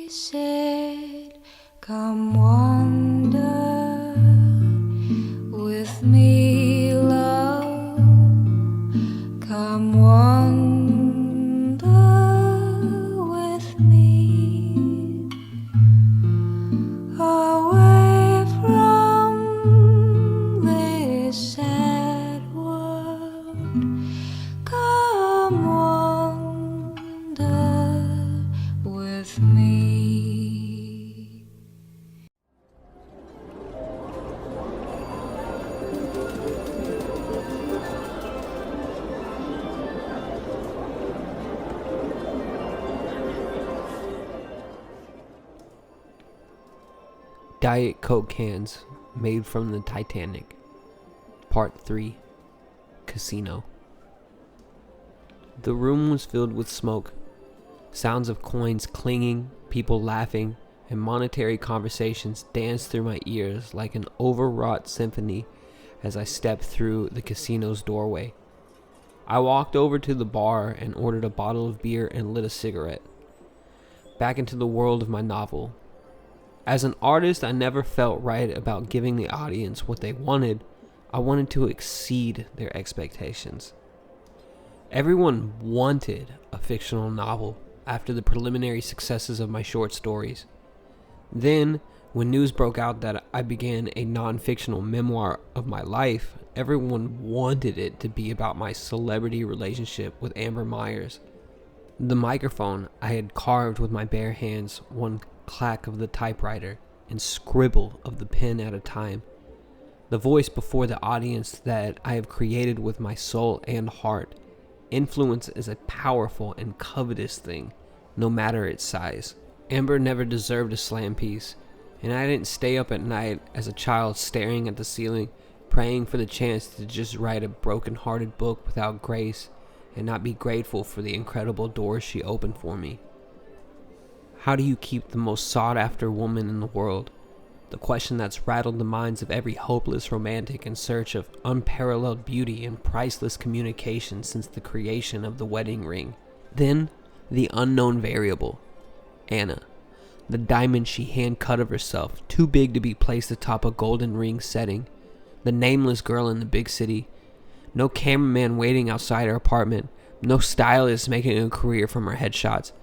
said, "Come wander with me, love. Come wander with me away from this sad world. Come wander with me." Diet Coke cans made from the Titanic. Part 3. Casino. The room was filled with smoke. Sounds of coins clinging, people laughing, and monetary conversations danced through my ears like an overwrought symphony as I stepped through the casino's doorway. I walked over to the bar and ordered a bottle of beer and lit a cigarette. Back into the world of my novel. As an artist, I never felt right about giving the audience what they wanted. I wanted to exceed their expectations. Everyone wanted a fictional novel after the preliminary successes of my short stories. Then, when news broke out that I began a non-fictional memoir of my life, everyone wanted it to be about my celebrity relationship with Amber Myers. The microphone I had carved with my bare hands, one clack of the typewriter and scribble of the pen at a time. The voice before the audience that I have created with my soul and heart. Influence is a powerful and covetous thing, no matter its size. Amber never deserved a slam piece, and I didn't stay up at night as a child staring at the ceiling, praying for the chance to just write a broken-hearted book without grace and not be grateful for the incredible doors she opened for me. How do you keep the most sought-after woman in the world? The question that's rattled the minds of every hopeless romantic in search of unparalleled beauty and priceless communication since the creation of the wedding ring. Then, the unknown variable. Anna. The diamond she hand-cut of herself, too big to be placed atop a golden ring setting. The nameless girl in the big city. No cameraman waiting outside her apartment. No stylist making a career from her headshots.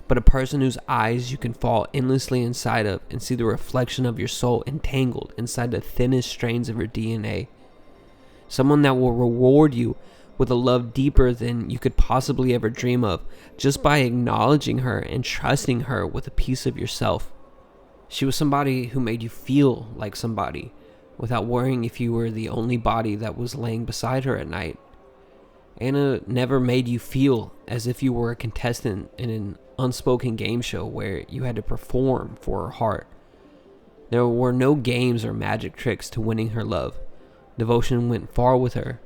But a person whose eyes you can fall endlessly inside of and see the reflection of your soul entangled inside the thinnest strains of her DNA. Someone that will reward you with a love deeper than you could possibly ever dream of, just by acknowledging her and trusting her with a piece of yourself. She was somebody who made you feel like somebody, without worrying if you were the only body that was laying beside her at night. Anna never made you feel as if you were a contestant in an unspoken game show where you had to perform for her heart. There were no games or magic tricks to winning her love. Devotion went far with her.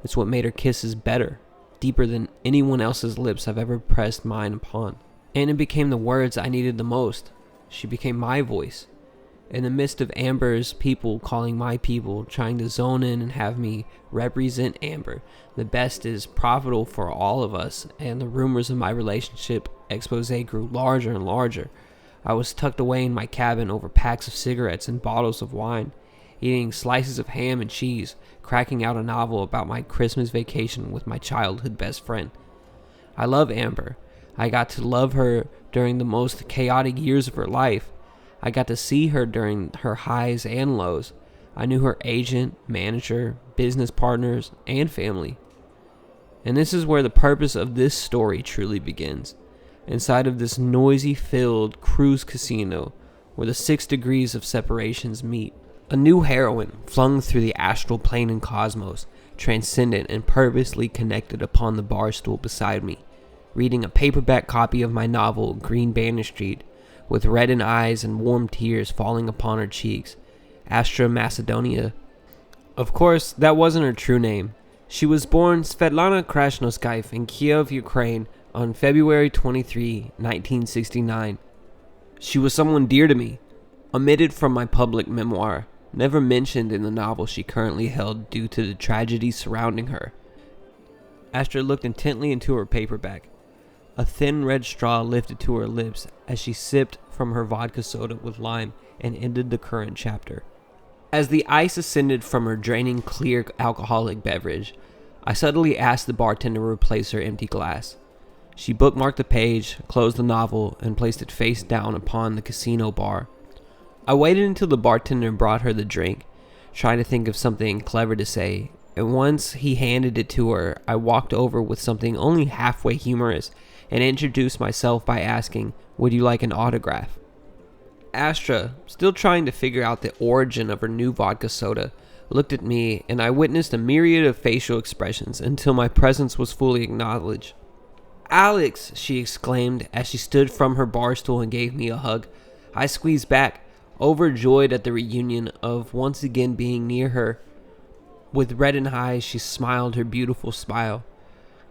It's what made her kisses better, deeper than anyone else's lips I've ever pressed mine upon. Anna became the words I needed the most. She became my voice. In the midst of Amber's people calling my people, trying to zone in and have me represent Amber, the best is profitable for all of us, and the rumors of my relationship expose grew larger and larger. I was tucked away in my cabin over packs of cigarettes and bottles of wine, eating slices of ham and cheese, cracking out a novel about my Christmas vacation with my childhood best friend. I love Amber. I got to love her during the most chaotic years of her life. I got to see her during her highs and lows. I knew her agent, manager, business partners, and family. And this is where the purpose of this story truly begins. Inside of this noisy-filled cruise casino where the 6 degrees of separations meet. A new heroine flung through the astral plane and cosmos, transcendent and purposely connected upon the bar stool beside me, reading a paperback copy of my novel, Green Banner Street, with reddened eyes and warm tears falling upon her cheeks. Astra Macedonia. Of course, that wasn't her true name. She was born Svetlana Krasnoskayev in Kiev, Ukraine, on February 23, 1969. She was someone dear to me, omitted from my public memoir, never mentioned in the novel she currently held due to the tragedy surrounding her. Astra looked intently into her paperback. A thin red straw lifted to her lips as she sipped from her vodka soda with lime and ended the current chapter. As the ice ascended from her draining clear alcoholic beverage, I subtly asked the bartender to replace her empty glass. She bookmarked the page, closed the novel, and placed it face down upon the casino bar. I waited until the bartender brought her the drink, trying to think of something clever to say, and once he handed it to her, I walked over with something only halfway humorous and introduced myself by asking, "Would you like an autograph?" Astra, still trying to figure out the origin of her new vodka soda, looked at me, and I witnessed a myriad of facial expressions until my presence was fully acknowledged. "Alex!" she exclaimed as she stood from her bar stool and gave me a hug. I squeezed back, overjoyed at the reunion of once again being near her. With reddened eyes, she smiled her beautiful smile.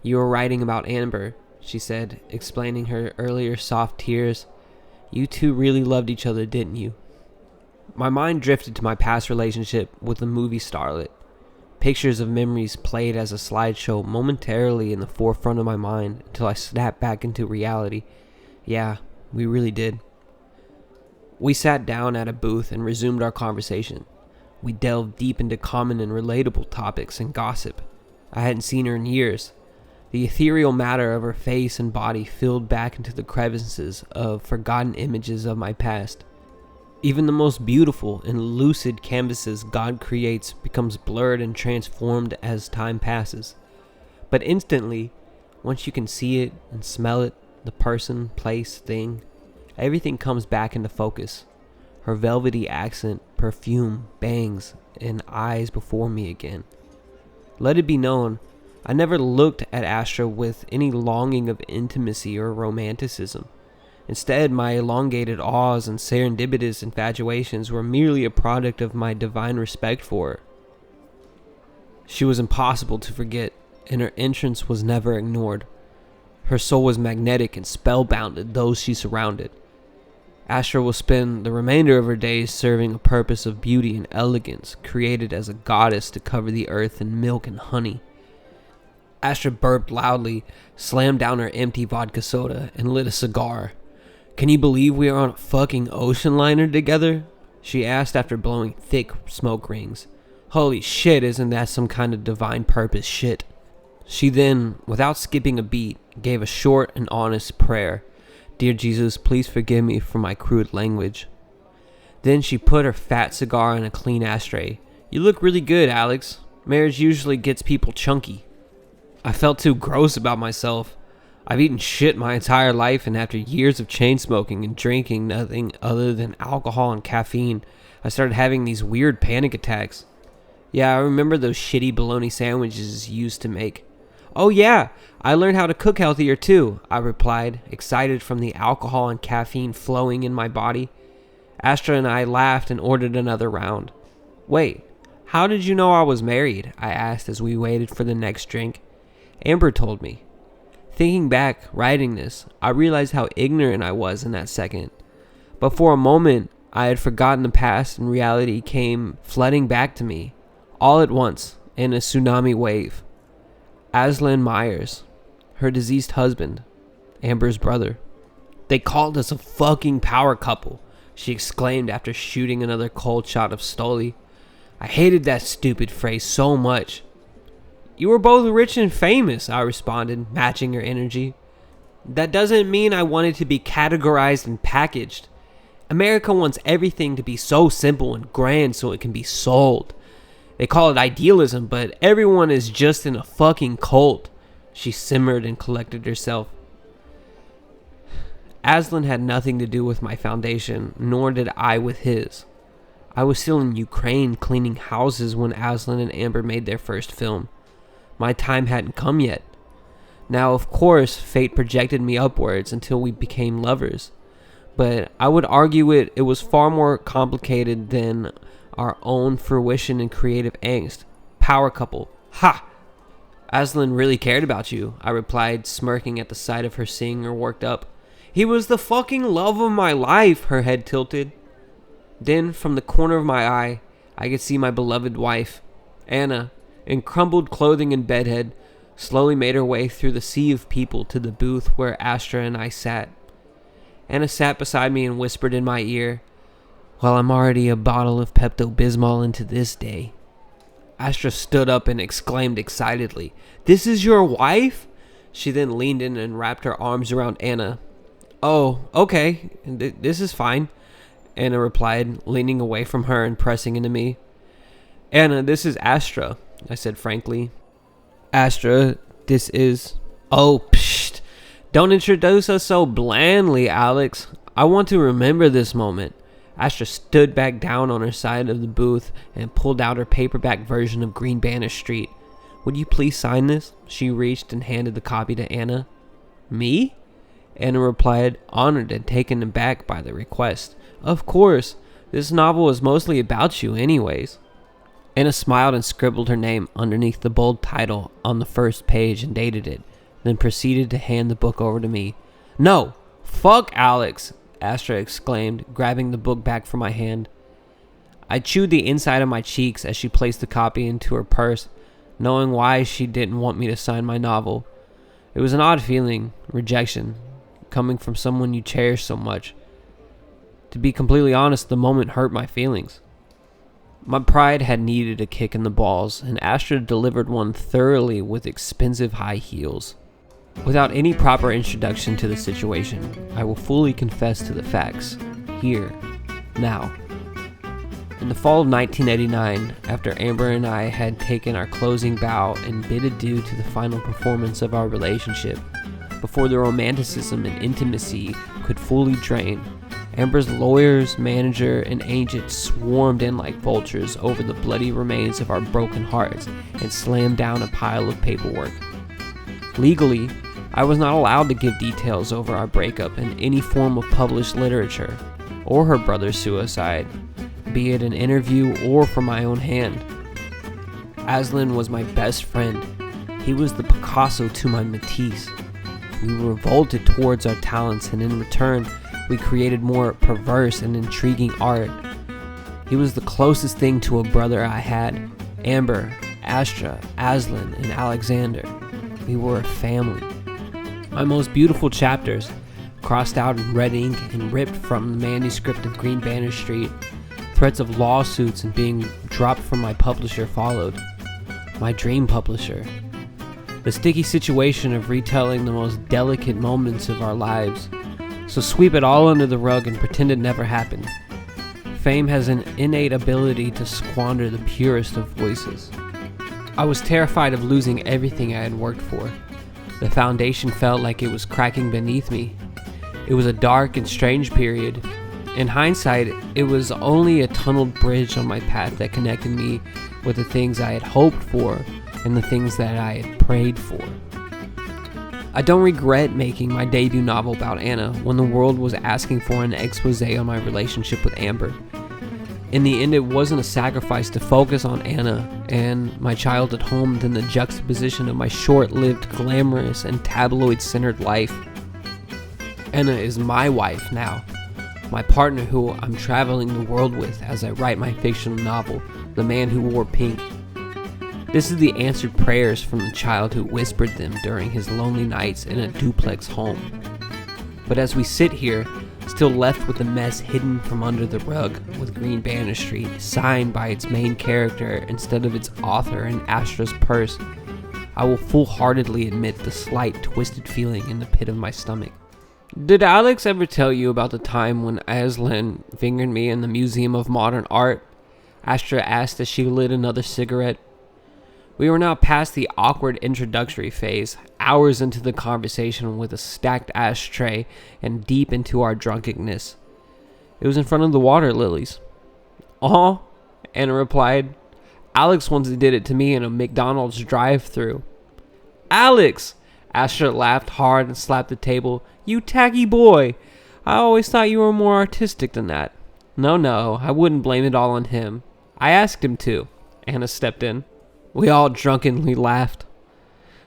"You were writing about Amber," she said, explaining her earlier soft tears. "You two really loved each other, didn't you?" My mind drifted to my past relationship with the movie starlet. Pictures of memories played as a slideshow momentarily in the forefront of my mind until I snapped back into reality. Yeah, we really did. We sat down at a booth and resumed our conversation. We delved deep into common and relatable topics and gossip. I hadn't seen her in years. The ethereal matter of her face and body filled back into the crevices of forgotten images of my past. Even the most beautiful and lucid canvases God creates becomes blurred and transformed as time passes. But instantly, once you can see it and smell it, the person, place, thing, everything comes back into focus. Her velvety accent, perfume, bangs, and eyes before me again. Let it be known, I never looked at Astra with any longing of intimacy or romanticism. Instead, my elongated awes and serendipitous infatuations were merely a product of my divine respect for her. She was impossible to forget, and her entrance was never ignored. Her soul was magnetic and spellbounded those she surrounded. Astra will spend the remainder of her days serving a purpose of beauty and elegance, created as a goddess to cover the earth in milk and honey. Astra burped loudly, slammed down her empty vodka soda, and lit a cigar. "Can you believe we are on a fucking ocean liner together?" she asked after blowing thick smoke rings. "Holy shit, isn't that some kind of divine purpose shit?" She then, without skipping a beat, gave a short and honest prayer. "Dear Jesus, please forgive me for my crude language." Then she put her fat cigar in a clean ashtray. "You look really good, Alex. Marriage usually gets people chunky." I felt too gross about myself. I've eaten shit my entire life, and after years of chain smoking and drinking nothing other than alcohol and caffeine, I started having these weird panic attacks. "Yeah, I remember those shitty bologna sandwiches you used to make." "Oh yeah, I learned how to cook healthier too," I replied, excited from the alcohol and caffeine flowing in my body. Astra and I laughed and ordered another round. "Wait, how did you know I was married?" I asked as we waited for the next drink. "Amber told me." Thinking back, writing this, I realized how ignorant I was in that second. But for a moment, I had forgotten the past, and reality came flooding back to me, all at once, in a tsunami wave. Aslan Myers, her deceased husband, Amber's brother. "They called us a fucking power couple," she exclaimed after shooting another cold shot of Stoli. "I hated that stupid phrase so much." "You were both rich and famous," I responded, matching her energy. "That doesn't mean I wanted to be categorized and packaged. America wants everything to be so simple and grand so it can be sold. They call it idealism, but everyone is just in a fucking cult." She simmered and collected herself. Aslan had nothing to do with my foundation, nor did I with his. I was still in Ukraine cleaning houses when Aslan and Amber made their first film. My time hadn't come yet. Now, of course, fate projected me upwards until we became lovers. But I would argue it was far more complicated than our own fruition and creative angst. Power couple. Ha! "Aslan really cared about you," I replied, smirking at the sight of her seeing her worked up. "He was the fucking love of my life," her head tilted. Then, from the corner of my eye, I could see my beloved wife, Anna, in crumbled clothing and bedhead, slowly made her way through the sea of people to the booth where Astra and I sat. Anna sat beside me and whispered in my ear, "Well, I'm already a bottle of Pepto-Bismol into this day." Astra stood up and exclaimed excitedly, "This is your wife?" She then leaned in and wrapped her arms around Anna. "Oh, okay, this is fine," Anna replied, leaning away from her and pressing into me. "Anna, this is Astra," I said frankly. "Astra, this is..." "Oh, psst! Don't introduce us so blandly, Alex. I want to remember this moment." Astra stood back down on her side of the booth and pulled out her paperback version of Green Banner Street. "Would you please sign this?" She reached and handed the copy to Anna. "Me?" Anna replied, honored and taken aback by the request. "Of course. This novel is mostly about you anyways." Anna smiled and scribbled her name underneath the bold title on the first page and dated it, then proceeded to hand the book over to me. "No! Fuck Alex!" Astra exclaimed, grabbing the book back from my hand. I chewed the inside of my cheeks as she placed the copy into her purse, knowing why she didn't want me to sign my novel. It was an odd feeling, rejection, coming from someone you cherish so much. To be completely honest, the moment hurt my feelings. My pride had needed a kick in the balls, and Astra delivered one thoroughly with expensive high heels. Without any proper introduction to the situation, I will fully confess to the facts, here, now. In the fall of 1989, after Amber and I had taken our closing bow and bid adieu to the final performance of our relationship, before the romanticism and intimacy could fully drain, Amber's lawyers, manager, and agent swarmed in like vultures over the bloody remains of our broken hearts and slammed down a pile of paperwork. Legally, I was not allowed to give details over our breakup in any form of published literature, or her brother's suicide, be it an interview or from my own hand. Aslan was my best friend. He was the Picasso to my Matisse. We revolted towards our talents, and in return, we created more perverse and intriguing art. He was the closest thing to a brother I had. Amber, Astra, Aslan, and Alexander. We were a family. My most beautiful chapters, crossed out in red ink and ripped from the manuscript of Green Banner Street, threats of lawsuits and being dropped from my publisher followed. My dream publisher. The sticky situation of retelling the most delicate moments of our lives. So sweep it all under the rug and pretend it never happened. Fame has an innate ability to squander the purest of voices. I was terrified of losing everything I had worked for. The foundation felt like it was cracking beneath me. It was a dark and strange period. In hindsight, it was only a tunneled bridge on my path that connected me with the things I had hoped for and the things that I had prayed for. I don't regret making my debut novel about Anna when the world was asking for an expose on my relationship with Amber. In the end, it wasn't a sacrifice to focus on Anna and my childhood home than the juxtaposition of my short-lived, glamorous, and tabloid-centered life. Anna is my wife now, my partner who I'm traveling the world with as I write my fictional novel, The Man Who Wore Pink. This is the answered prayers from the child who whispered them during his lonely nights in a duplex home. But as we sit here, still left with the mess hidden from under the rug, with Green Banner Street signed by its main character instead of its author in Astra's purse, I will full-heartedly admit the slight twisted feeling in the pit of my stomach. Did Alex ever tell you about the time when Aslan fingered me in the Museum of Modern Art? Astra asked as she lit another cigarette. We were now past the awkward introductory phase, hours into the conversation with a stacked ashtray and deep into our drunkenness. It was in front of the water lilies. "Uh-huh," Anna replied. "Alex once did it to me in a McDonald's drive-thru." "Alex!" Astra laughed hard and slapped the table. "You tacky boy! I always thought you were more artistic than that." No, I wouldn't blame it all on him. I asked him to." Anna stepped in. We all drunkenly laughed.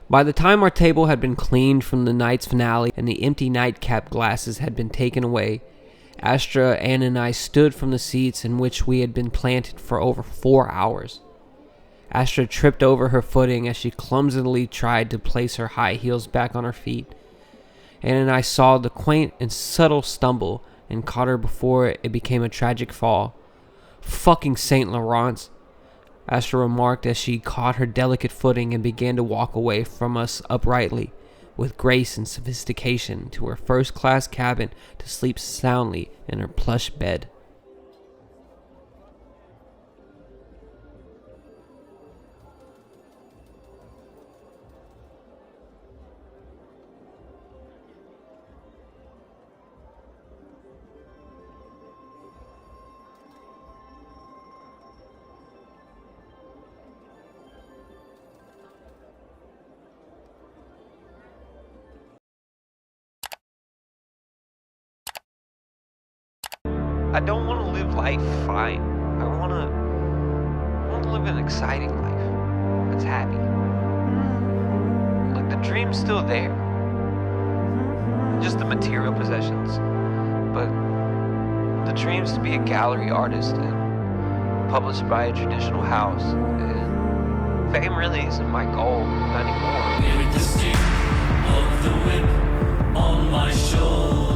By the time our table had been cleaned from the night's finale and the empty nightcap glasses had been taken away, Astra, Anna, and I stood from the seats in which we had been planted for over 4 hours. Astra tripped over her footing as she clumsily tried to place her high heels back on her feet. And I saw the quaint and subtle stumble and caught her before it became a tragic fall. "Fucking Saint Laurent," Astra remarked as she caught her delicate footing and began to walk away from us uprightly, with grace and sophistication, to her first-class cabin to sleep soundly in her plush bed. I don't want to live life fine. I want to live an exciting life that's happy. Like, the dream's still there. Just the material possessions. But the dream's to be a gallery artist and published by a traditional house. And fame really isn't my goal anymore. With the stick of the whip on my shoulder.